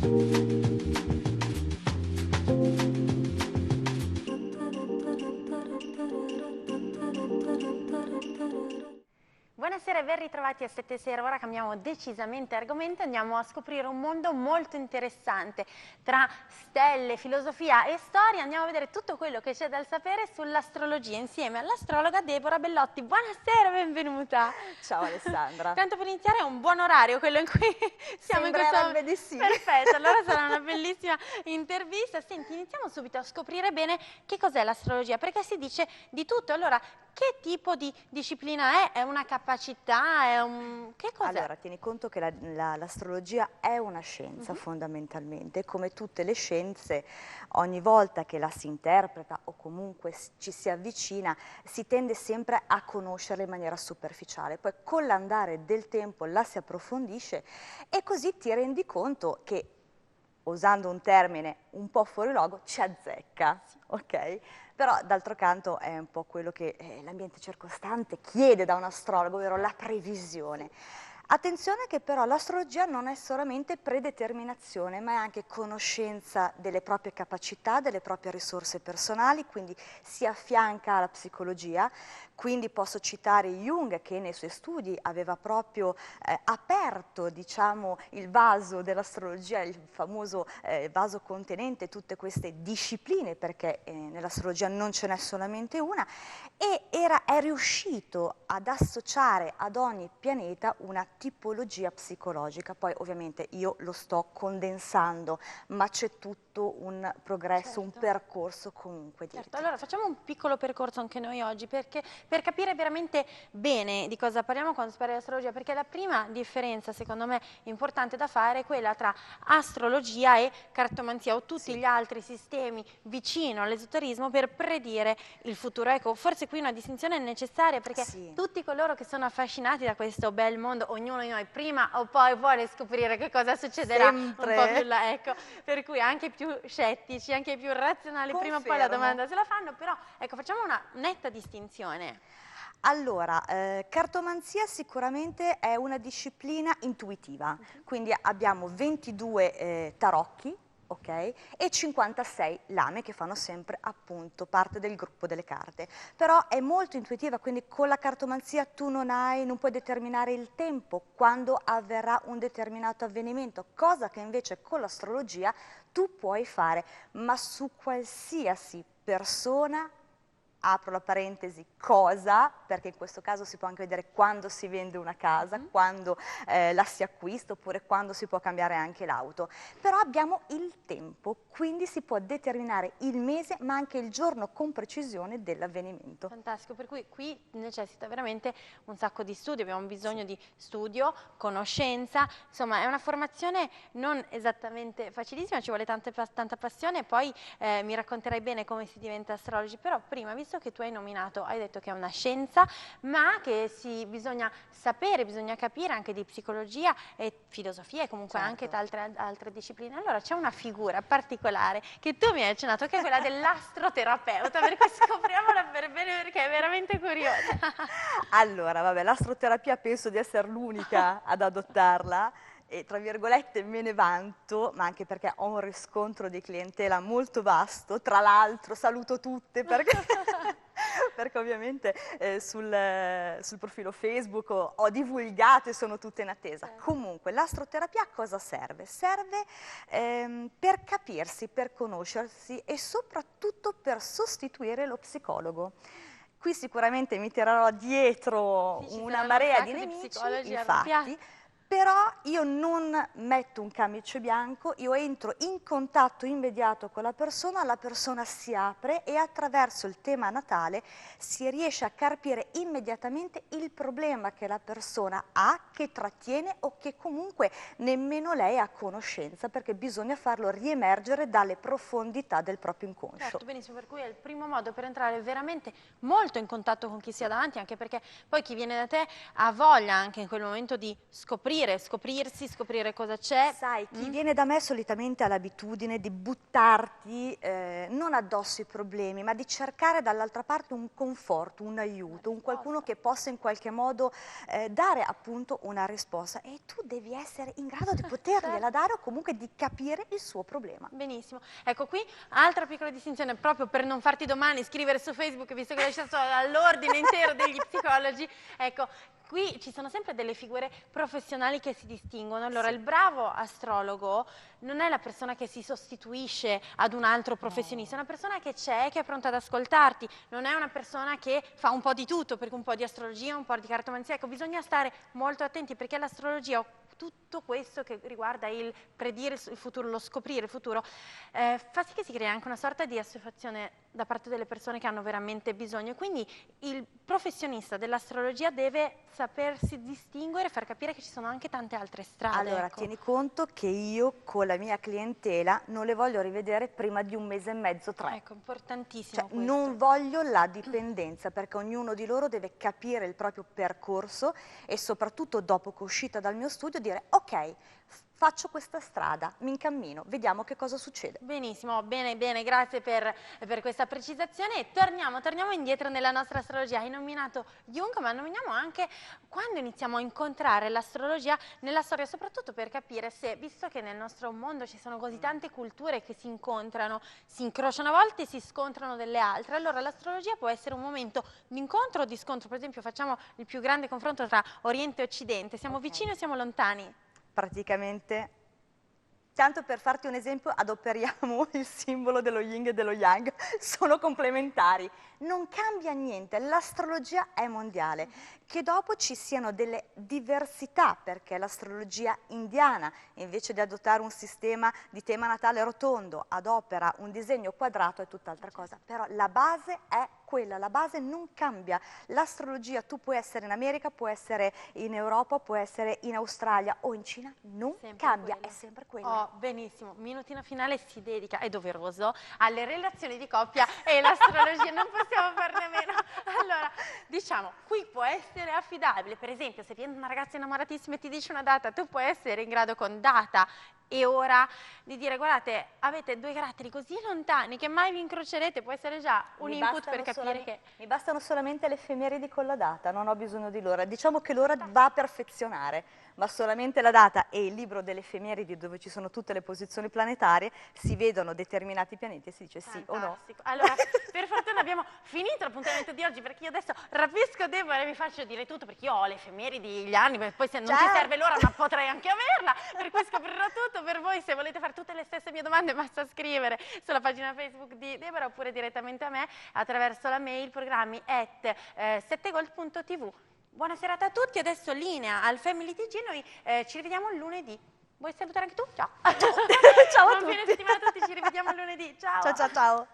Buonasera e ben ritrovati a 7 Sera. Ora cambiamo decisamente argomento, andiamo a scoprire un mondo molto interessante. Tra stelle, filosofia e storia andiamo a vedere tutto quello che c'è da sapere sull'astrologia insieme all'astrologa Deborah Bellotti. Buonasera, benvenuta. Ciao Alessandra. Tanto per iniziare è un buon orario quello in cui siamo in questo Sembrerebbe di sì. Perfetto, allora sarà una bellissima intervista. Senti, iniziamo subito a scoprire bene che cos'è l'astrologia, perché si dice di tutto. Allora, che tipo di disciplina è? È una capacità? È un... Che cos'è? Allora, tieni conto che l'astrologia è una scienza fondamentalmente, come tutte le scienze, ogni volta che la si interpreta o comunque ci si avvicina, si tende sempre a conoscerla in maniera superficiale. Poi con l'andare del tempo la si approfondisce e così ti rendi conto che, usando un termine un po' fuori luogo, ci azzecca, ok? Però d'altro canto è un po' quello che l'ambiente circostante chiede da un astrologo, ovvero la previsione. Attenzione che però l'astrologia non è solamente predeterminazione, ma è anche conoscenza delle proprie capacità, delle proprie risorse personali, quindi si affianca alla psicologia. Quindi posso citare Jung che nei suoi studi aveva proprio aperto, diciamo, il vaso dell'astrologia, il famoso vaso contenente tutte queste discipline, perché nell'astrologia non ce n'è solamente una, e è riuscito ad associare ad ogni pianeta una tipologia psicologica. Poi ovviamente io lo sto condensando, ma c'è tutto un progresso, un percorso comunque dietro. Certo, allora facciamo un piccolo percorso anche noi oggi, perché per capire veramente bene di cosa parliamo quando si parla di astrologia, perché la prima differenza secondo me importante da fare è quella tra astrologia e cartomanzia o tutti gli altri sistemi vicino all'esoterismo per predire il futuro. Ecco, forse qui una distinzione è necessaria, perché tutti coloro che sono affascinati da questo bel mondo, ognuno di noi prima o poi vuole scoprire che cosa succederà un po' più là, ecco, per cui anche i più scettici, anche i più razionali, prima o poi la domanda se la fanno, però ecco, facciamo una netta distinzione. Allora, cartomanzia sicuramente è una disciplina intuitiva, quindi abbiamo 22 tarocchi, ok, e 56 lame che fanno sempre appunto parte del gruppo delle carte. Però è molto intuitiva, quindi con la cartomanzia tu non puoi determinare il tempo quando avverrà un determinato avvenimento, cosa che invece con l'astrologia tu puoi fare, ma su qualsiasi persona, apro la parentesi, cosa, perché in questo caso si può anche vedere quando si vende una casa, quando la si acquista, oppure quando si può cambiare anche l'auto. Però abbiamo il tempo, quindi si può determinare il mese, ma anche il giorno con precisione dell'avvenimento. Fantastico, per cui qui necessita veramente un sacco di studio, abbiamo bisogno di studio, conoscenza, insomma è una formazione non esattamente facilissima, ci vuole tanta passione, e poi mi racconterai bene come si diventa astrologi, però prima, visto che tu hai nominato, hai detto che è una scienza, ma che bisogna sapere, bisogna capire anche di psicologia e filosofia e comunque anche altre discipline, allora c'è una figura particolare che tu mi hai accennato, che è quella dell'astroterapeuta, per cui scopriamola per bene, perché è veramente curiosa. Allora, vabbè, l'astroterapia penso di essere l'unica ad adottarla e tra virgolette me ne vanto, ma anche perché ho un riscontro di clientela molto vasto. Tra l'altro saluto tutte perché, perché ovviamente sul profilo Facebook ho divulgato e sono tutte in attesa. Comunque l'astroterapia a cosa serve? Serve per capirsi, per conoscersi e soprattutto per sostituire lo psicologo. Qui sicuramente mi tirerò dietro una marea di nemici, infatti, però io non metto un camice bianco, io entro in contatto immediato con la persona si apre e attraverso il tema natale si riesce a carpire immediatamente il problema che la persona ha, che trattiene o che comunque nemmeno lei ha conoscenza, perché bisogna farlo riemergere dalle profondità del proprio inconscio. Certo, benissimo, per cui è il primo modo per entrare veramente molto in contatto con chi si ha davanti, anche perché poi chi viene da te ha voglia anche in quel momento di scoprire scoprirsi, scoprire cosa c'è. Sai, chi viene da me solitamente ha l'abitudine di buttarti non addosso i problemi, ma di cercare dall'altra parte un conforto, un aiuto, un qualcuno che possa in qualche modo dare appunto una risposta, e tu devi essere in grado di potergliela dare o comunque di capire il suo problema. Benissimo. Ecco, qui altra piccola distinzione, proprio per non farti domani scrivere su Facebook, visto che sei stato all'ordine intero degli psicologi, ecco, qui ci sono sempre delle figure professionali che si distinguono. Allora, il bravo astrologo non è la persona che si sostituisce ad un altro professionista, è una persona che c'è, che è pronta ad ascoltarti, non è una persona che fa un po' di tutto, perché un po' di astrologia, un po' di cartomanzia. Ecco, bisogna stare molto attenti, perché l'astrologia, tutto questo che riguarda il predire il futuro, lo scoprire il futuro, fa sì che si crea anche una sorta di assuefazione da parte delle persone che hanno veramente bisogno. Quindi il professionista dell'astrologia deve sapersi distinguere e far capire che ci sono anche tante altre strade. Allora, ecco. tieni conto che io con la mia clientela non le voglio rivedere prima di 1 mese e mezzo, 3. Ecco, importantissimo questo. Non voglio la dipendenza, perché ognuno di loro deve capire il proprio percorso e soprattutto dopo che è uscita dal mio studio dire ok, faccio questa strada, mi incammino, vediamo che cosa succede. Benissimo, bene, bene, grazie per questa precisazione. E torniamo indietro nella nostra astrologia. Hai nominato Jung, ma nominiamo anche quando iniziamo a incontrare l'astrologia nella storia, soprattutto per capire se, visto che nel nostro mondo ci sono così tante culture che si incontrano, si incrociano a volte e si scontrano delle altre, allora l'astrologia può essere un momento di incontro o di scontro. Per esempio, facciamo il più grande confronto tra Oriente e Occidente. Siamo vicini o siamo lontani? Praticamente, tanto per farti un esempio, adoperiamo il simbolo dello yin e dello yang, sono complementari, non cambia niente, l'astrologia è mondiale. Che dopo ci siano delle diversità, perché l'astrologia indiana, invece di adottare un sistema di tema natale rotondo, adopera un disegno quadrato, è tutt'altra cosa, però la base è quella, la base non cambia. L'astrologia, tu puoi essere in America, puoi essere in Europa, puoi essere in Australia o in Cina, non cambia, è sempre quella. Oh, benissimo, minutino finale si dedica, è doveroso, alle relazioni di coppia e l'astrologia, non possiamo farne a meno. Allora, diciamo, qui può essere affidabile, per esempio, se viene una ragazza innamoratissima e ti dice una data, tu puoi essere in grado con data e ora di dire guardate, avete 2 caratteri così lontani che mai vi incrocerete, può essere già un input per capire che... Mi bastano solamente le effemeridi con la data, non ho bisogno di l'ora. Diciamo che l'ora va a perfezionare, ma solamente la data e il libro delle effemeridi, dove ci sono tutte le posizioni planetarie, si vedono determinati pianeti e si dice sì o no. Allora, per fortuna abbiamo finito l'appuntamento di oggi, perché io adesso rapisco Deborah e vi faccio dire tutto, perché io ho le effemeridi, gli anni, poi se non ti serve l'ora, ma potrei anche averla, per cui scoprirò tutto per voi. Se volete fare tutte le stesse mie domande basta scrivere sulla pagina Facebook di Deborah oppure direttamente a me attraverso la mail programmi@settegold.tv. Buona serata a tutti, adesso linea al Family TG, noi ci rivediamo lunedì. Vuoi salutare anche tu? Ciao! Ciao a tutti! Buon fine settimana a tutti, ci rivediamo lunedì, ciao! Ciao ciao ciao!